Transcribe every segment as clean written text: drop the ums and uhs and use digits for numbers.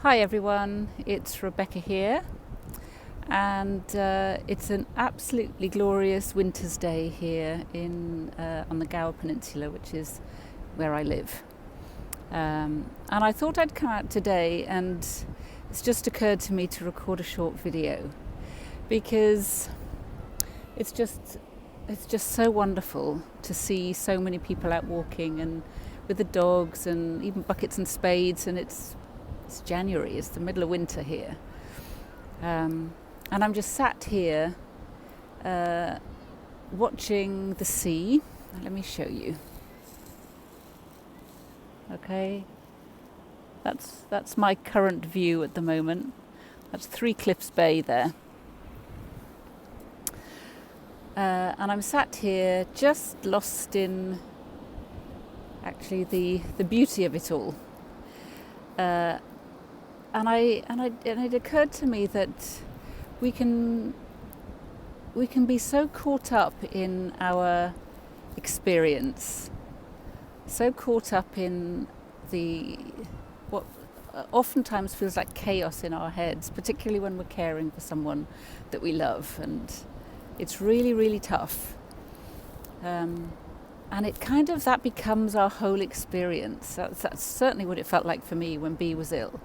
Hi everyone, it's Rebecca here, and it's an absolutely glorious winter's day here on the Gower Peninsula, which is where I live. And I thought I'd come out today, and it's just occurred to me to record a short video because it's just so wonderful to see so many people out walking and with the dogs and even buckets and spades, and it's January, it's the middle of winter here. And I'm just sat here watching the sea. Let me show you. Okay, that's my current view at the moment. That's Three Cliffs Bay there. And I'm sat here just lost in actually the beauty of it all. And it occurred to me that we can be so caught up in our experience, so caught up in what oftentimes feels like chaos in our heads, particularly when we're caring for someone that we love, and it's really, really tough. And it that becomes our whole experience. That's certainly what it felt like for me when Bea was ill.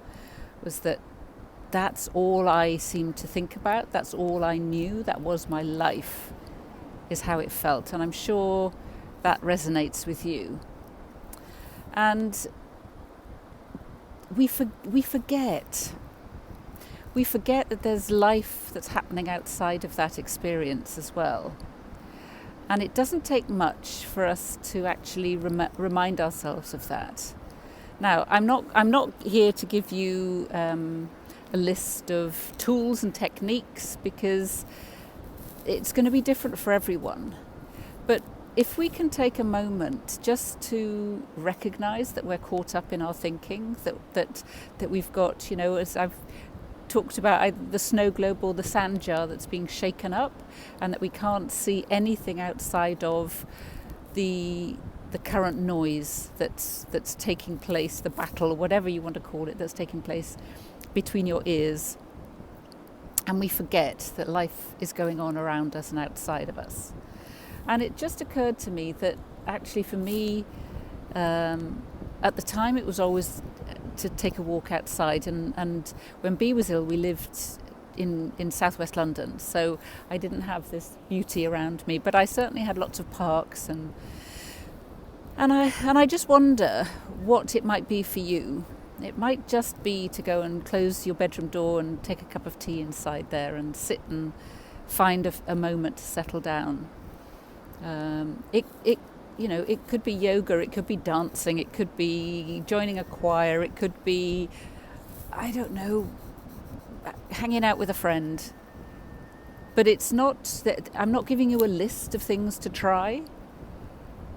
Was that's all I seemed to think about, that's all I knew, that was my life, is how it felt. And I'm sure that resonates with you. And we forget that there's life that's happening outside of that experience as well. And it doesn't take much for us to actually remind ourselves of that. Now, I'm not here to give you a list of tools and techniques, because it's going to be different for everyone. But if we can take a moment just to recognize that we're caught up in our thinking, that we've got, as I've talked about, either the snow globe or the sand jar that's being shaken up, and that we can't see anything outside of the current noise that's taking place, the battle, or whatever you want to call it, that's taking place between your ears. And we forget that life is going on around us and outside of us. And it just occurred to me that actually for me, at the time, it was always to take a walk outside. And when Bea was ill, we lived in southwest London, so I didn't have this beauty around me, but I certainly had lots of parks, and I just wonder what it might be for you. It might just be to go and close your bedroom door and take a cup of tea inside there and sit and find a moment to settle down. It could be yoga, it could be dancing, it could be joining a choir, it could be, I don't know, hanging out with a friend. But it's not that I'm not giving you a list of things to try,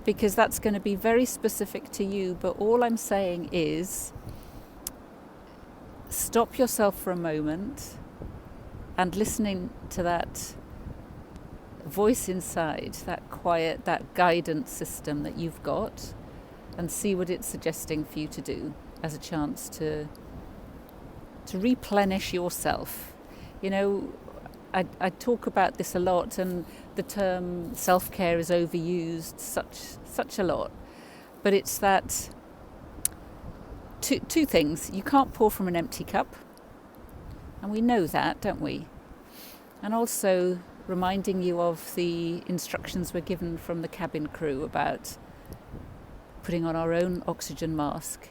because that's going to be very specific to you. But all I'm saying is stop yourself for a moment and listening to that voice inside, that quiet, that guidance system that you've got, and see what it's suggesting for you to do as a chance to replenish yourself. I talk about this a lot, and the term self-care is overused such a lot. But it's that two things. You can't pour from an empty cup, and we know that, don't we? And also reminding you of the instructions we're given from the cabin crew about putting on our own oxygen mask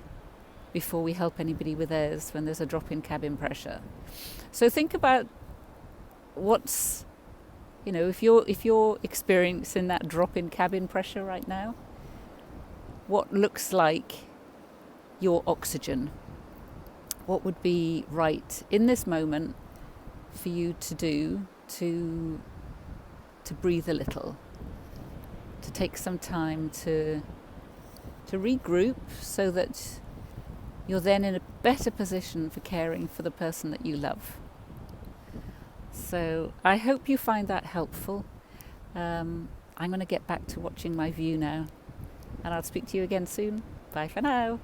before we help anybody with theirs when there's a drop in cabin pressure. So think about what's, if you're experiencing that drop in cabin pressure right now, what looks like your oxygen? What would be right in this moment for you to do to breathe a little, to take some time to regroup, so that you're then in a better position for caring for the person that you love. So I hope you find that helpful. I'm going to get back to watching my view now, and I'll speak to you again soon. Bye for now.